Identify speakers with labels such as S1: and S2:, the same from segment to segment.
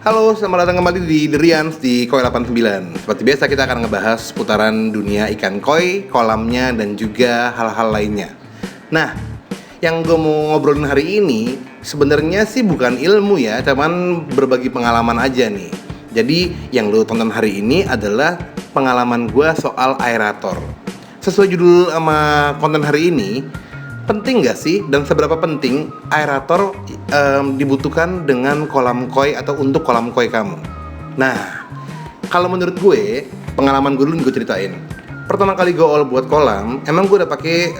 S1: Halo, selamat datang kembali di The Rians di Koi 89. Seperti biasa kita akan ngebahas seputaran dunia ikan koi, kolamnya, dan juga hal-hal lainnya. Nah, yang gue mau ngobrolin hari ini sebenarnya sih bukan ilmu ya, cuman berbagi pengalaman aja nih. Jadi yang lo tonton hari ini adalah pengalaman gue soal aerator. Sesuai judul sama konten hari ini, penting gak sih dan seberapa penting aerator dibutuhkan dengan kolam koi atau untuk kolam koi kamu? Nah, kalau menurut gue, pengalaman gue dulu gue ceritain. Pertama kali gue buat kolam, emang gue udah pakai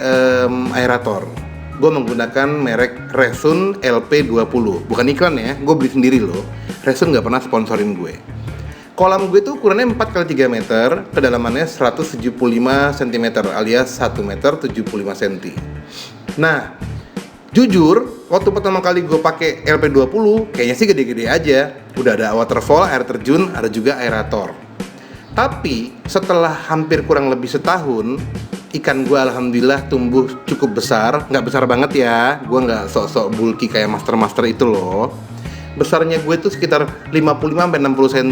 S1: aerator. Gue menggunakan merek Resun LP20. Bukan iklan ya, gue beli sendiri loh. Resun gak pernah sponsorin gue. Kolam gue tuh ukurannya 4x3 meter, kedalamannya 175 cm alias 1 meter 75 cm. Nah, jujur, waktu pertama kali gue pakai LP20, kayaknya sih gede-gede aja. Udah ada waterfall, air terjun, ada juga aerator. Tapi setelah hampir kurang lebih setahun, ikan gue alhamdulillah tumbuh cukup besar. Nggak besar banget ya, gue nggak sok-sok bulky kayak master-master itu loh. Besarnya gue tuh sekitar 55-60 cm.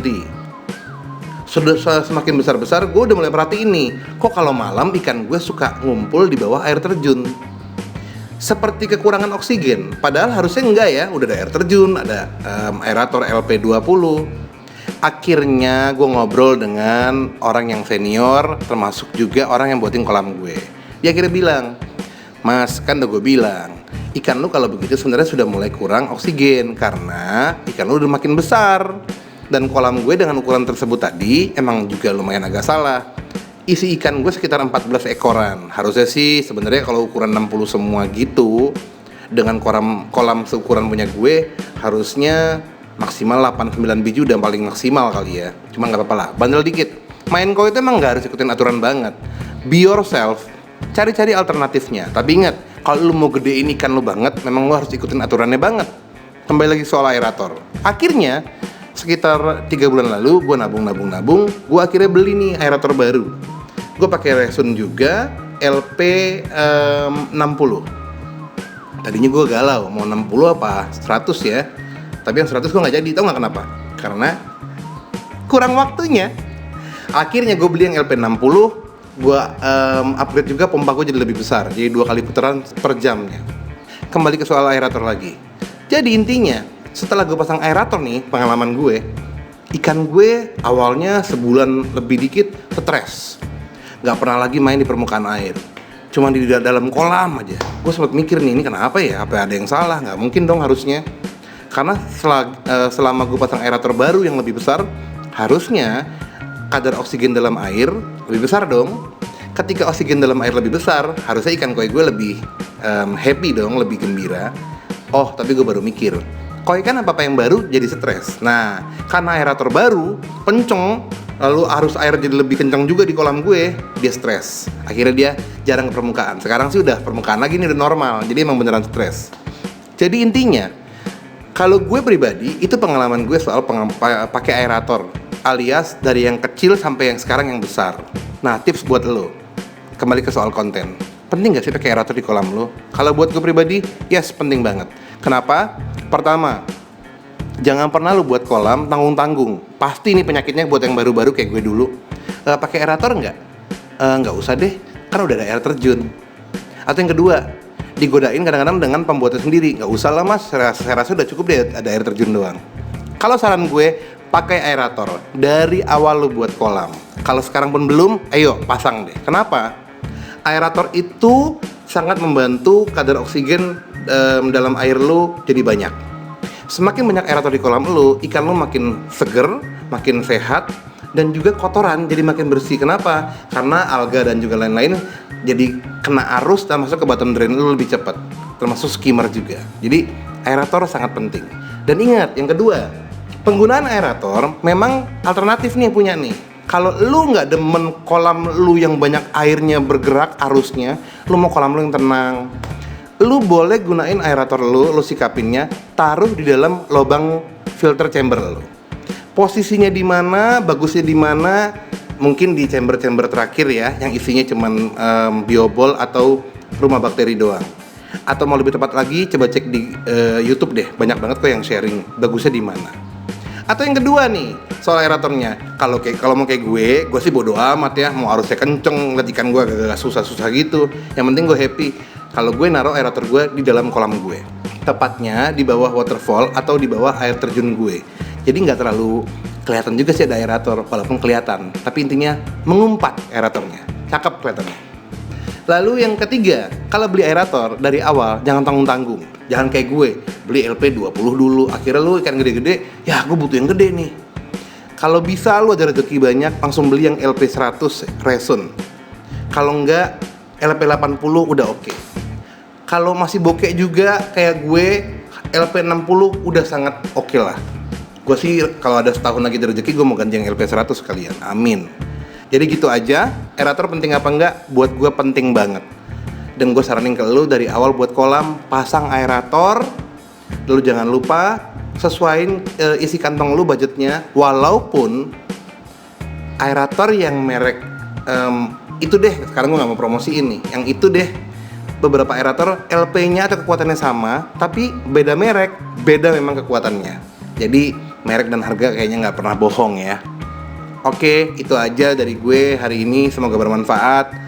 S1: Sudah semakin besar-besar, gue udah mulai perhatiin nih, kok kalau malam ikan gue suka ngumpul di bawah air terjun. Seperti kekurangan oksigen, padahal harusnya enggak ya, udah ada air terjun, ada aerator LP20. Akhirnya gue ngobrol dengan orang yang senior, termasuk juga orang yang buatin kolam gue. Dia akhirnya bilang, "Mas, kan udah gue bilang, ikan lu kalau begitu sebenarnya sudah mulai kurang oksigen karena ikan lu udah makin besar. Dan kolam gue dengan ukuran tersebut tadi emang juga lumayan agak salah. Isi ikan gue sekitar 14 ekoran. Harusnya sih sebenarnya kalau ukuran 60 semua gitu, dengan kolam seukuran punya gue, harusnya maksimal 8-9 biji udah paling maksimal kali ya. Cuma gak apa-apa lah, bandel dikit. Main koi itu emang gak harus ikutin aturan banget. Be yourself, cari-cari alternatifnya. Tapi ingat, kalau lu mau gedein ikan lu banget, memang lu harus ikutin aturannya banget. Kembali lagi soal aerator. Akhirnya sekitar 3 bulan lalu gue nabung, gue akhirnya beli nih aerator baru. Gue pakai Resun juga LP 60. Tadinya gue galau mau 60 apa 100 ya, tapi yang 100 gue nggak jadi. Tau nggak kenapa? Karena kurang waktunya. Akhirnya gue beli yang LP 60. Gue upgrade juga pompa gue jadi lebih besar, jadi 2 kali putaran per jamnya. Kembali ke soal aerator lagi. Jadi intinya, setelah gue pasang aerator nih, pengalaman gue, ikan gue awalnya sebulan lebih dikit stres. Gak pernah lagi main di permukaan air, cuma di dalam kolam aja. Gue sempat mikir nih, ini kenapa ya? Apa ada yang salah? Gak mungkin dong harusnya. Karena selama gue pasang aerator baru yang lebih besar, harusnya kadar oksigen dalam air lebih besar dong. Ketika oksigen dalam air lebih besar, harusnya ikan koi gue lebih happy dong, lebih gembira. Oh, tapi gue baru mikir, koi kan apa-apa yang baru jadi stres. Nah, karena aerator baru, kenceng, lalu arus air jadi lebih kencang juga di kolam gue, dia stres. Akhirnya dia jarang ke permukaan. Sekarang sih udah permukaan lagi nih, udah normal. Jadi emang beneran stres. Jadi intinya, kalau gue pribadi, itu pengalaman gue soal pakai aerator, alias dari yang kecil sampai yang sekarang yang besar. Nah, tips buat lo, kembali ke soal konten. Penting gak sih pakai aerator di kolam lo? Kalau buat gue pribadi, yes, penting banget. Kenapa? Pertama, jangan pernah lu buat kolam tanggung-tanggung. Pasti ini penyakitnya buat yang baru-baru kayak gue dulu. Pakai aerator nggak? Nggak usah deh, kan udah ada air terjun. Atau yang kedua, digodain kadang-kadang dengan pembuatnya sendiri. Nggak usah lah mas, saya rasa udah cukup deh ada air terjun doang. Kalau saran gue, pakai aerator dari awal lu buat kolam. Kalau sekarang pun belum, ayo pasang deh. Kenapa? Aerator itu sangat membantu kadar oksigen dalam air lu jadi banyak. Semakin banyak aerator di kolam lu, ikan lu makin seger, makin sehat, dan juga kotoran jadi makin bersih. Kenapa? Karena alga dan juga lain-lain jadi kena arus dan masuk ke bottom drain lu lebih cepat. Termasuk skimmer juga. Jadi aerator sangat penting. Dan ingat, yang kedua, penggunaan aerator memang alternatif nih punya nih. Kalau lu nggak demen kolam lu yang banyak airnya bergerak arusnya, lu mau kolam lu yang tenang, lu boleh gunain aerator lu sikapinnya, taruh di dalam lubang filter chamber lu. Posisinya di mana, bagusnya di mana, mungkin di chamber-chamber terakhir ya, yang isinya cuman biobol atau rumah bakteri doang. Atau mau lebih tepat lagi, coba cek di YouTube deh, banyak banget kok yang sharing bagusnya di mana. Atau yang kedua nih, soal aeratornya. Kalau mau kayak gue sih bodo amat ya, mau arusnya kenceng, liat ikan gue gak susah-susah gitu. Yang penting gue happy. Kalau gue naruh aerator gue di dalam kolam gue, tepatnya di bawah waterfall atau di bawah air terjun gue. Jadi nggak terlalu kelihatan juga sih ada aerator, walaupun kelihatan. Tapi intinya mengumpat aeratornya, cakep kelihatannya. Lalu yang ketiga, kalau beli aerator dari awal jangan tanggung-tanggung. Jangan kayak gue, beli LP 20 dulu, akhirnya lu ikan gede-gede, ya gue butuh yang gede nih. Kalau bisa lu ada rezeki banyak, langsung beli yang LP 100 Resun. Kalau enggak, LP 80 udah oke. Kalau masih bokeh juga kayak gue, LP 60 udah sangat oke lah. Gue sih kalau ada setahun lagi rezeki, gue mau ganti yang LP 100 sekalian, amin. Jadi gitu aja, aerator penting apa enggak? Buat gue penting banget. Dan gue saranin ke lu dari awal buat kolam, pasang aerator. Lu jangan lupa sesuaiin isi kantong lu budgetnya. Walaupun aerator yang merek itu deh, sekarang gue gak mau promosiin nih. Yang itu deh, beberapa aerator LP-nya atau kekuatannya sama, tapi beda merek, beda memang kekuatannya. Jadi merek dan harga kayaknya gak pernah bohong ya. Oke, itu aja dari gue hari ini, semoga bermanfaat.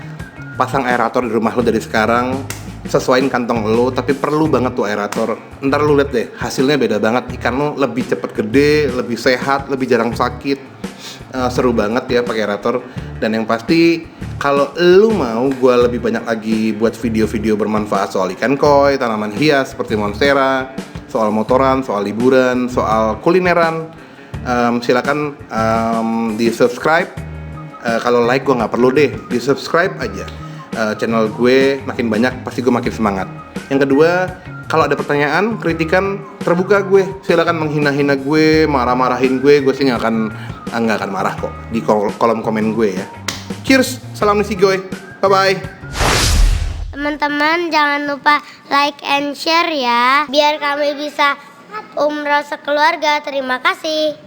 S1: Pasang aerator di rumah lo dari sekarang, sesuaiin kantong lo, tapi perlu banget tuh aerator. Ntar lo liat deh, hasilnya beda banget. Ikan lo lebih cepet gede, lebih sehat, lebih jarang sakit. Seru banget ya pakai aerator. Dan yang pasti kalau lo mau gue lebih banyak lagi buat video-video bermanfaat soal ikan koi, tanaman hias seperti monstera, soal motoran, soal liburan, soal kulineran, silakan di subscribe. Kalau like gue nggak perlu deh, di subscribe aja. Channel gue makin banyak, pasti gue makin semangat. Yang kedua, kalau ada pertanyaan, kritikan, terbuka gue. Silakan menghina-hina gue, marah-marahin gue sih nggak akan marah kok di kolom komen gue ya. Cheers, salam nisi gue, bye bye.
S2: Teman-teman jangan lupa like and share ya, biar kami bisa umroh sekeluarga. Terima kasih.